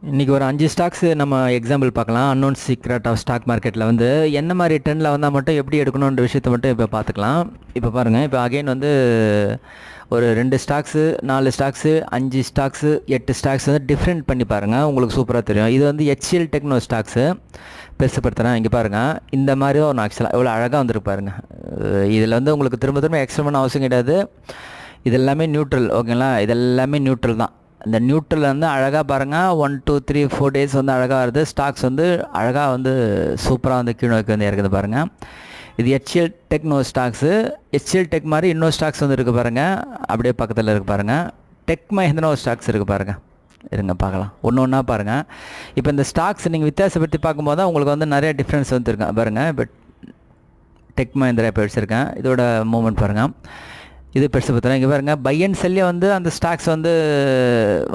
இன்றைக்கி ஒரு 5 ஸ்டாக்ஸ் நம்ம எக்ஸாம்பிள் பார்க்கலாம். அன்னோன் சீக்ரெட் ஆஃப் ஸ்டாக் மார்க்கெட்டில் வந்து என்ன மாதிரி ட்ரெண்டில் வந்தால் மட்டும் எப்படி எடுக்கணுன்ற விஷயத்தை மட்டும் இப்போ பார்த்துக்கலாம். இப்போ பாருங்கள், இப்போ அகைன் வந்து ஒரு 2 ஸ்டாக்ஸு 4 ஸ்டாக்ஸு 5 ஸ்டாக்ஸு 8 ஸ்டாக்ஸ் வந்து டிஃப்ரெண்ட் பண்ணி பாருங்கள், உங்களுக்கு சூப்பராக தெரியும். இது வந்து HCL டெக்னோ ஸ்டாக்ஸு பெருசுப்படுத்துகிறேன். இங்கே பாருங்கள், இந்த மாதிரி தான் ஒன்று ஆக்சுவலாக எவ்வளோ அழகாக வந்துருக்கு பாருங்கள். இதில் வந்து உங்களுக்கு திரும்ப திரும்ப எக்ஸ்ட்ரா பண்ண அவசியம் கிடையாது. இது எல்லாமே நியூட்ரல், ஓகேங்களா? இது எல்லாமே நியூட்ரல் தான். இந்த நியூட்ரல் வந்து அழகாக பாருங்கள், 1 2 3 4 டேஸ் வந்து அழகாக வருது. ஸ்டாக்ஸ் வந்து அழகாக வந்து சூப்பராக வந்து கீழே வந்து இறக்குது பாருங்கள். இது HCL techno stocks. HCL tech மாதிரி இன்னொரு ஸ்டாக்ஸ் வந்து இருக்குது பாருங்கள், அப்படியே பக்கத்தில் இருக்குது பாருங்கள். டெக் மஹிந்திரா ஒரு ஸ்டாக்ஸ் இருக்குது பாருங்கள். இருங்க பார்க்கலாம், ஒன்று ஒன்றா பாருங்கள். இப்போ இந்த ஸ்டாக்ஸ் நீங்கள் வித்தியாசப்படுத்தி பார்க்கும்போது தான் உங்களுக்கு வந்து நிறைய டிஃப்ரென்ஸ் வந்து இருக்கேன் பாருங்கள். இப்போ டெக் மஹிந்திரா இப்போ வச்சுருக்கேன், இதோட மூமெண்ட் பாருங்கள். இது பெருசு பார்த்துறேன். இங்கே பாருங்கள், பை அண்ட் செல்லே வந்து அந்த ஸ்டாக்ஸ் வந்து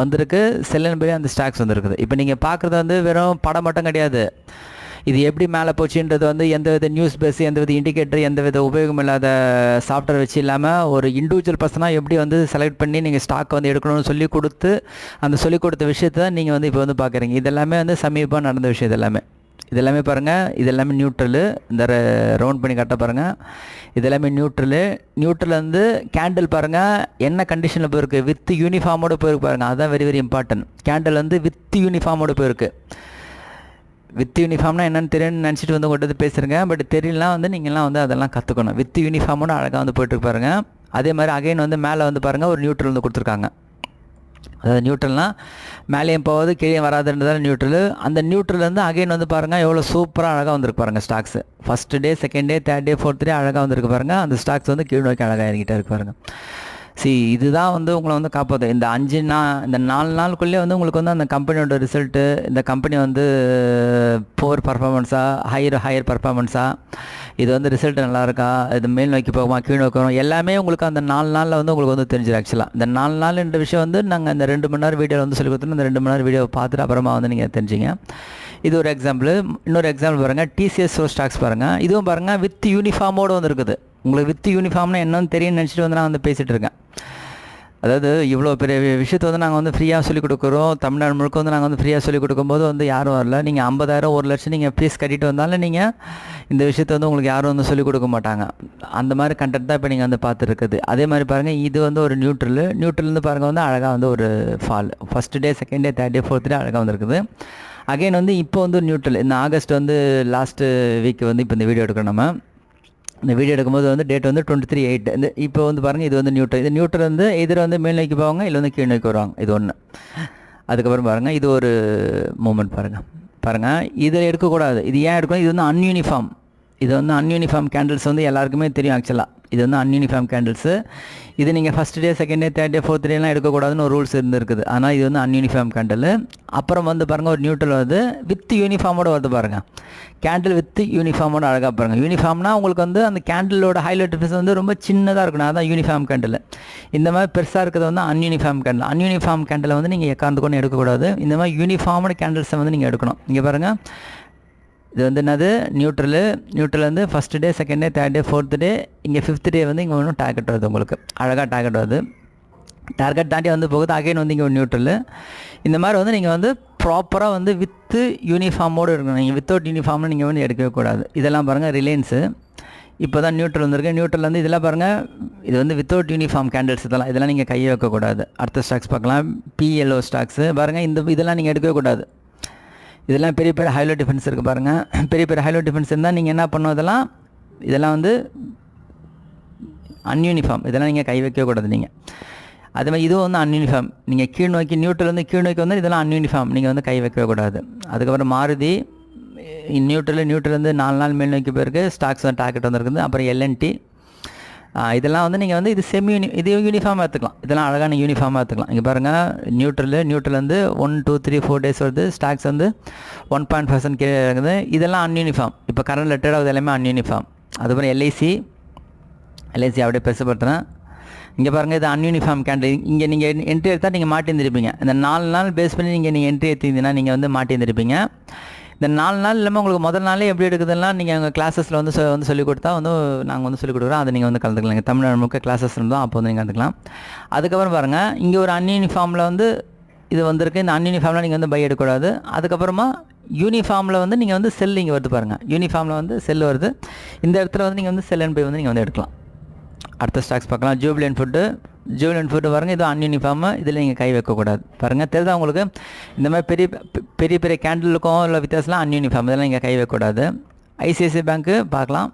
வந்திருக்கு, செல் அண்ட் பை அந்த ஸ்டாக்ஸ் வந்துருக்குது. இப்போ நீங்கள் பார்க்குறது வந்து வெறும் படம் மட்டும் கிடையாது. இது எப்படி மேலே போச்சுன்றது வந்து எந்த வித நியூஸ் பேஸ், எந்த வித இண்டிகேட்டர், எந்த வித உபயோகம் இல்லாத சாஃப்ட்வேர் வச்சு இல்லாமல் ஒரு இண்டிவிஜுவல் பர்சனாக எப்படி வந்து செலக்ட் பண்ணி நீங்கள் ஸ்டாக் வந்து எடுக்கணும்னு சொல்லி கொடுத்து அந்த சொல்லிக் கொடுத்த விஷயத்தை தான் நீங்கள் வந்து இப்போ வந்து பார்க்குறீங்க. இதெல்லாமே வந்து சமீபமாக நடந்த விஷயம். இதெல்லாமே பாருங்கள், இதெல்லாமே நியூட்ரலு. இந்த ரவுண்ட் பண்ணி கட்ட பாருங்கள், இதெல்லாமே நியூட்ரல் வந்து கேண்டில் பாருங்கள் என்ன கண்டிஷனில் போயிருக்கு, வித் யூனிஃபார்மோடு போயிருக்கு பாருங்கள். அதுதான் வெரி வெரி இம்பார்ட்டன்ட். கேண்டில் வந்து வித் யூனிஃபார்மோடு போயிருக்கு. வித் யூனிஃபார்ம்னா என்னென்னு தெரியும்னு நினச்சிட்டு வந்து உங்கள்கிட்ட பேசுகிறேங்க. பட் தெரியலாம் வந்து நீங்கள்லாம் வந்து அதெல்லாம் கற்றுக்கணும். வித் யூனிஃபார்மோடு அழகாக வந்து போய்ட்டுருக்கு பாருங்கள். அதே மாதிரி அகைன் வந்து மேலே வந்து பாருங்கள், ஒரு நியூட்ரல் வந்து கொடுத்துருக்காங்க. அதாவது நியூட்ரல்னால் மேலேயும் போகாது கீழே வராதுன்றதால நியூட்ரல். அந்த நியூட்ரல் வந்து அகைன் வந்து பாருங்கள் எவ்வளோ சூப்பராக அழகாக வந்திருக்கு பாருங்கள். Stocks first day, second day, third day, fourth day அழகாக வந்துருக்கு பாருங்கள். அந்த ஸ்டாக்ஸ் வந்து கீழ் நோக்கி அழகாக இறங்கிட்டே இருக்கு பாருங்கள். இதுதான் வந்து உங்களை வந்து காப்பாற்று. இந்த 4 நாளுக்குள்ளேயே வந்து உங்களுக்கு வந்து அந்த கம்பெனியோட ரிசல்ட்டு, இந்த கம்பெனி வந்து புவர் பர்ஃபார்மன்ஸாக ஹையர் பர்ஃபார்மன்ஸாக, இது வந்து ரிசல்ட் நல்லா இருக்கா, இது மேல் நோக்கி போகுமா கீழ் நோக்கி வரும், எல்லாமே உங்களுக்கு அந்த 4 நாளில் வந்து உங்களுக்கு வந்து தெரிஞ்சிடும். ஆக்சுவலாக இந்த 4 நாள்ன்ற விஷயம் வந்து நாங்கள் இந்த 2 மணி நேரம் வீடியோவில் வந்து சொல்லி கொடுத்தோம். இந்த 2 மணி நேரம் வீடியோவை பார்த்துட்டு அப்புறமா வந்து நீங்கள் தெரிஞ்சிங்க. இது ஒரு எக்ஸாம்பிள். இன்னொரு எக்ஸாம்பிள் பாருங்கள், TCS ஸ்டாக்ஸ் பாருங்கள். இதுவும் பாருங்கள் வித் யூனிஃபார்மோடு வந்து இருக்குது. உங்களுக்கு வித் யூனிஃபார்ம்னா என்னன்னு தெரியும்னு நினச்சிட்டு வந்து நான் வந்து பேசிகிட்டு இருக்கேன். அதாவது இவ்வளோ பெரிய விஷயத்தை வந்து நாங்கள் வந்து ஃப்ரீயாக சொல்லிக் கொடுக்குறோம். தமிழ்நாடு முழுக்க வந்து நாங்கள் வந்து ஃப்ரீயாக சொல்லிக் கொடுக்கும்போது வந்து யாரும் வரல. நீங்கள் 50,000 1 லட்சம் நீங்கள் ஃபீஸ் கட்டிட்டு வந்தாலும் நீங்கள் இந்த விஷயத்தை வந்து உங்களுக்கு யாரும் வந்து சொல்லிக் கொடுக்க மாட்டாங்க. அந்த மாதிரி கண்டென்ட் தான் இப்போ நீங்கள் வந்து பார்த்துருக்குது. அதே மாதிரி பாருங்கள், இது வந்து ஒரு நியூட்ரல்லேருந்து பாருங்கள் வந்து அழகாக வந்து ஒரு fall. First day, second day, third day, fourth day அழகாக வந்துருக்குது. அகைன் வந்து இப்போ வந்து நியூட்ரல். இந்த ஆகஸ்ட் வந்து லாஸ்ட்டு வீக் வந்து இப்போ இந்த வீடியோ எடுக்கிறோம். நம்ம இந்த வீடியோ எடுக்கும்போது வந்து டேட் வந்து 23/8. இந்த இப்போ வந்து பாருங்கள், இது வந்து நியூட்ரல். இது நியூட்ரல் வந்து எதிர வந்து மேல் நோக்கி போவாங்க, இல்லை வந்து கீழ் நோக்கி வருவாங்க. இது ஒன்று. அதுக்கப்புறம் பாருங்கள், இது ஒரு மூமெண்ட் பாருங்கள் இதில் எடுக்கக்கூடாது. இது ஏன் எடுக்கணும்? இது வந்து அன்யூனிஃபார்ம். இது வந்து அன்யூனிஃபார்ம் கேண்டில்ஸ் வந்து எல்லாருக்குமே தெரியும். ஆக்சுவலாக இது வந்து அன்யூனிஃபார்ம் கேண்டில்ஸு. இது நீங்கள் first day, second day, third day, fourth டேலாம் எடுக்கக்கூடாதுன்னு ஒரு ரூல்ஸ் இருந்துருக்குது. ஆனால் இது வந்து அன்யூனிஃபார்ம் கேண்டில். அப்புறம் வந்து பாருங்கள், ஒரு நியூட்ரல் வந்து வித் யூனிஃபார்மோடு வருது பாருங்கள். கேண்டில் வித் யூனிஃபார்மோட அழகாக பாருங்கள். யூனிஃபார்ம்னா உங்களுக்கு வந்து அந்த கேண்டிலோட ஹைலைட் டிஃபரன்ஸ் வந்து ரொம்ப சின்னதாக இருக்கணும். அதுதான் யூனிஃபார்ம் கேண்டில். இந்த மாதிரி பெருசாக இருக்கிறது வந்து அன்யூனிஃபார்ம் கேண்டில். அன்யூனிஃபார்ம் கேண்டில் வந்து நீங்கள் எக்காந்து கொண்டு எடுக்கக்கூடாது. இந்த மாதிரி யூனிஃபார்மான கேண்டில்ஸை வந்து நீங்கள் எடுக்கணும். இங்கே பாருங்கள், இது வந்து என்னது, நியூட்ரல் வந்து first day, second day, third day, fourth day, இங்கே ஃபிஃப்த் டே வந்து இங்கே ஒன்றும் டார்கெட் வருது. உங்களுக்கு அழகாக டார்கெட் வருது. டார்கெட் தாண்டி வந்து போகுது. அகைன் வந்து இங்கே ஒரு நியூட்ரல். இந்த மாதிரி வந்து நீங்கள் வந்து ப்ராப்பராக வந்து வித்து யூனிஃபார்மோடு இருக்கணும். நீங்கள் வித்தவுட் யூனிஃபார்ம்னு நீங்கள் வந்து எடுக்கவே கூடாது. இதெல்லாம் பாருங்கள், ரிலையன்ஸு இப்போ தான் நியூட்ரல் வந்துருக்கு. நியூட்ரல் வந்து இதெல்லாம் பாருங்கள், இது வந்து வித்தவுட் யூனிஃபார்ம் கேண்டில்ஸ். இதெல்லாம் நீங்கள் கையை வைக்கக்கூடாது. அடுத்த ஸ்டாக்ஸ் பார்க்கலாம். PLO ஸ்டாக்ஸு பாருங்கள், இதெல்லாம் நீங்கள் எடுக்கவே கூடாது. இதெல்லாம் பெரிய பெரிய ஹைலோ டிஃபென்ஸ் இருக்குது பாருங்கள். பெரிய பெரிய ஹைலோ டிஃபென்ஸ் இருந்தால் நீங்கள் என்ன பண்ணணும், இதெல்லாம் வந்து அன்யூனிஃபார்ம். இதெல்லாம் நீங்கள் கை வைக்கக்கூடாது. நீங்கள் அதே மாதிரி இதுவும் வந்து அன்யூனிஃபார்ம். நீங்கள் கீழ் நோக்கி நியூட்ரல் வந்து கீழ் நோக்கி வந்து இதெல்லாம் அன்யூனிஃபார்ம். நீங்கள் வந்து கை வைக்கக்கூடாது. அதுக்கப்புறம் மாருதி நியூட்ரல் வந்து 4 நாள் மேல் நோக்கி போயிருக்கு. ஸ்டாக்ஸ் வந்து டார்கெட் வந்துருக்குது. அப்புறம் LNT இதெல்லாம் வந்து நீங்கள் வந்து இது இது யூனிஃபார்மாக எடுத்துக்கலாம். இதெல்லாம் அழகான யூனிஃபார்மாக எடுத்துக்கலாம். இங்கே பாருங்கள், நியூட்ரல் வந்து 1 2 3 4 டேஸ் வருது. ஸ்டாக்ஸ் வந்து 1.5% கீழே இருக்குது. இதெல்லாம் அன்யூனிஃபார்ம். இப்போ கரண்ட் லெட்டர் ஆகுது எல்லாமே அன்யூனிஃபார்ம். அதுக்கப்புறம் LIC அப்படியே பெருசுப்படுத்துகிறேன். இங்கே பாருங்கள், இது அன்யூனிஃபார்ம் கேண்டில். இங்கே நீங்கள் என்ட்ரி எடுத்தால் நீங்கள் மாட்டியிருந்திருப்பீங்க. இந்த 4 நாள் பேஸ் பண்ணி நீங்கள் என்ட்ரி எடுத்தீங்கன்னா நீங்கள் வந்து மாட்டியிருந்திருப்பீங்க. இந்த 4 நாள் இல்லாமல் உங்களுக்கு முதல் நாளே எப்படி எடுக்குதுலாம் நீங்கள் எங்கள் கிளாஸஸில் வந்து சொல்லிக் கொடுத்தா வந்து நாங்கள் வந்து சொல்லிக் கொடுக்குறோம். அதை நீங்கள் வந்து கலந்துக்கலாம். தமிழ்நாடு முழுக்க கிளாஸஸ் இருந்தோம், அப்போ வந்து நீங்கள் கலந்துக்கலாம். அதுக்கப்புறம் பாருங்கள், இங்கே ஒரு அன்யூனிஃபார்மில் வந்து இது வந்திருக்கு. இந்த அன்யூனிஃபார்மில் நீங்கள் வந்து பை எடுக்கக்கூடாது. அதுக்கப்புறமா யூனிஃபார்மில் வந்து நீங்கள் வந்து செல் இங்கே வருது பாருங்கள். யூனிஃபார்மில் வந்து செல் வருது. இந்த இடத்துல வந்து நீங்கள் வந்து செல் அண்ட் பை வந்து நீங்கள் வந்து எடுக்கலாம். அடுத்த ஸ்டாக்ஸ் பார்க்கலாம். ஜூபிலண்ட் ஃபுட்டு பாருங்கள். இது அன்யூனிஃபார்மு. இதில் நீங்கள் கை வைக்கக்கூடாது. பாருங்கள் தெரியுதா உங்களுக்கு? இந்த மாதிரி பெரிய பெரிய கேண்டிலுக்கும் இல்லை வித்தியாசம்லாம் அன்யூனிஃபார்ம். இதெல்லாம் நீங்கள் கை வைக்கக்கூடாது. ஐசிஐசிஐ பேங்க்கு பார்க்கலாம்.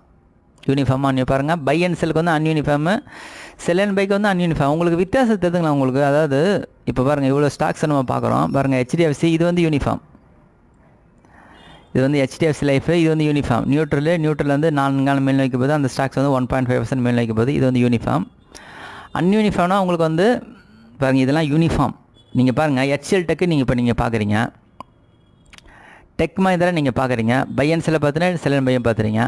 யூனிஃபார்மாக பாருங்கள். பை அண்ட் செல்லுக்கு வந்து அன்யூனிஃபார்மு, செல் அண்ட் பைக்கு வந்து அன்யூனிஃபார்ம். உங்களுக்கு வித்தியாசம் தெரிஞ்சுங்களா உங்களுக்கு? அதாவது இப்போ பாருங்கள், இவ்வளோ ஸ்டாக்ஸை நம்ம பார்க்குறோம் பாருங்கள். ஹெச்டிஎஃப்சி இது வந்து யூனிஃபார்ம், இது வந்து ஹெச்டிஎஃப்சி லைஃப், இது வந்து யூனிஃபார்ம். நியூட்ரல் வந்து 4 நாள் மேல் வைக்கும் போது அந்த ஸ்டாக்ஸ் வந்து 1.5% மேல் வைக்கும் போது இது வந்து யூனிஃபார்ம். அன்யூனிஃபார்ம்னா உங்களுக்கு வந்து பாருங்கள், இதெல்லாம் யூனிஃபார்ம். நீங்கள் பாருங்கள், ஹெச்எல் டெக்கு நீங்கள் இப்போ நீங்கள் பார்க்குறீங்க, டெக் மஹிந்திரா நீங்கள் பார்க்குறீங்க, பை அண்ட் செல்லை பார்த்துட்டு செல் அண்ட் பையும் பார்த்துறீங்க,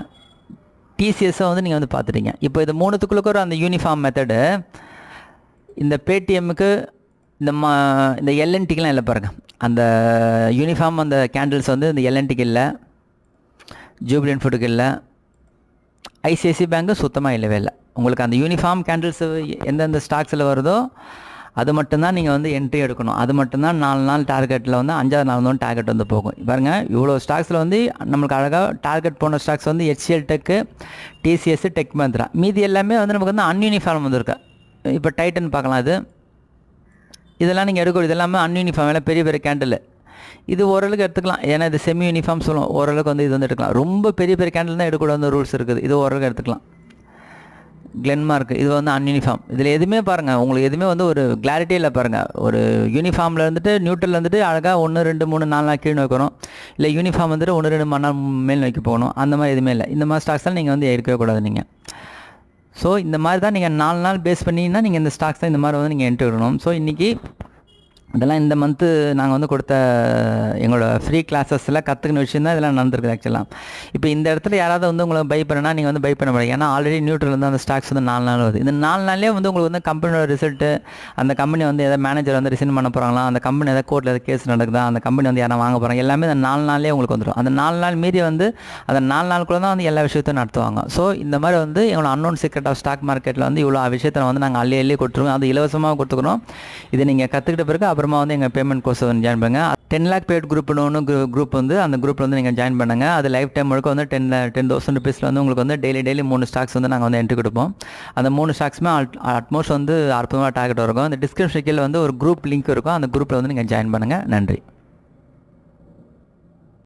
டிசிஎஸ்ஸை வந்து நீங்கள் வந்து பார்த்துட்டீங்க. இப்போ இது மூணுத்துக்குள்ள ஒரு அந்த யூனிஃபார்ம் மெத்தடு இந்த பேடிஎம்முக்கு இந்த எல்என்டிக்கெலாம் இல்லை பாருங்கள். அந்த யூனிஃபார்ம் அந்த கேண்டில்ஸ் வந்து இந்த எல்என்டிக்கு இல்லை, ஜூபிலண்ட் ஃபுட்டுக்கு இல்லை, ஐசிஐசி பேங்க்கு சுத்தமாக இல்லவே இல்லை. உங்களுக்கு அந்த யூனிஃபார்ம் கேண்டில்ஸ் எந்தெந்த ஸ்டாக்ஸில் வருதோ அது மட்டும்தான் நீங்கள் வந்து என்ட்ரி எடுக்கணும். அது மட்டும்தான் 4 நாள் டார்கெட்டில் வந்து 5ஆவது நாள் வந்து டார்கெட் வந்து போகும். பாருங்கள், இவ்வளோ ஸ்டாக்ஸில் வந்து நம்மளுக்கு அழகாக டார்கெட் போன ஸ்டாக்ஸ் வந்து HCL tech, TCS, tech Mahindra. மீதி எல்லாமே வந்து நமக்கு வந்து அன்யூனிஃபார்ம் வந்துருக்கு. இப்போ டைட்டன் பார்க்கலாம். இதெல்லாம் நீங்கள் எடுக்கணும். இதெல்லாமே அன்யூனிஃபார்ம், எல்லாம் பெரிய பெரிய கேண்டில். இது ஓரளவுக்கு எடுத்துக்கலாம், ஏன்னா இது செமி யூனிஃபார்ம் சொல்லுவோம். ஓரளவுக்கு வந்து இது வந்து எடுக்கலாம். ரொம்ப பெரிய பெரிய கேண்டில் தான் எடுக்கக்கூடாது ரூல்ஸ் இருக்குது. இது ஓரளவுக்கு எடுத்துக்கலாம். கிளென்மார்க் இது வந்து அன்யூனிஃபார்ம். இதில் எதுவுமே பாருங்கள், உங்களுக்கு எதுவுமே வந்து ஒரு கிளாரிட்டி இல்லை பாருங்கள். ஒரு யூனிஃபார்மில் இருந்துட்டு நியூட்ரல் வந்துட்டு அழகாக 1 2 3 4 நாள் கீழே வைக்கணும், இல்லை யூனிஃபார்ம் வந்துட்டு 1 2 3 நாள் மேல் வைக்க போகணும். அந்த மாதிரி எதுவுமே இல்லை. இந்த மாதிரி ஸ்டாக்ஸ் தான் நீங்கள் வந்து எடுக்கவே கூடாது நீங்கள். ஸோ இந்த மாதிரி தான் நீங்கள் 4 நாள் பேஸ் பண்ணிங்கன்னா நீங்கள் இந்த ஸ்டாக்ஸ் தான் இந்த மாதிரி வந்து நீங்கள் என்ட்ரி விடணும். ஸோ இன்றைக்கி இதெல்லாம் இந்த மந்த்து நாங்கள் வந்து கொடுத்த எங்களோட ஃப்ரீ கிளாஸஸில் கற்றுக்கின விஷயம் தான் இதெல்லாம் நடந்திருக்குது ஆக்சுவலாக. இப்போ இந்த இடத்துல யாராவது வந்து உங்களை பை பண்ணனா நீங்கள் வந்து பை பண்ண முடியாது. ஏன்னா ஆல்ரெடி நியூட்ரல் வந்து அந்த ஸ்டாக்ஸ் வந்து 4 நாள் வருது. இந்த 4 நாள்லேயே வந்து உங்களுக்கு வந்து கம்பெனியோட ரிசல்ட்டு, அந்த கம்பெனி வந்து எதாவது மேனேஜர் வந்து ரிசைன் பண்ண போகிறாங்களா, அந்த கம்பெனி எதாவது கோர்ட்டில் எதாவது கேஸ் நடக்குதா, அந்த கம்பெனி வந்து யாரும் வாங்க போகிறாங்க, எல்லாமே அந்த 4 நாள்லேயே உங்களுக்கு வந்துடும். அந்த 4 நாள் மீறி வந்து அந்த 4 நாளுக்குள்ளே தான் வந்து எல்லா விஷயத்தையும் நடத்துவாங்க. ஸோ இந்த மாதிரி வந்து எங்களோட அன்னோன் சீக்ரெட் ஆஃப் ஸ்டாக் மார்க்கெட்டில் வந்து இவ்வளோ விஷயத்தை வந்து நாங்கள் அள்ளி கொடுத்துருவோம். அது இலவசமாக கொடுத்துக்கிறோம். இதை நீங்கள் கற்றுக்கிட்ட பிறகு அப்புறமா வந்து எங்கள் பேமெண்ட் கோர்ஸ் வந்து ஜாயின் பண்ணுங்க. 10 lakh பேட் குரூப்னு ஒன்று குரூப் வந்து அந்த குரூப்பில் வந்து நீங்கள் ஜாயின் பண்ணுங்க. அது லைஃப் டைம் முழுக்க வந்து 10,000 rupees வந்து உங்களுக்கு வந்து டெய்லி 3 ஸ்டாக்ஸ் வந்து நாங்கள் வந்து என்ட்ரி கொடுப்போம். அந்த 3 ஸ்டாக்ஸுமே அட்மோஸ்ட் வந்து அற்புதமாக டார்கெட் இருக்கும். அந்த டிஸ்கிரிப்ஷன் கீழே வந்து ஒரு குரூப் லிங்க் இருக்கும். அந்த குரூப்பில் வந்து நீங்கள் ஜாயின் பண்ணுங்கள். நன்றி.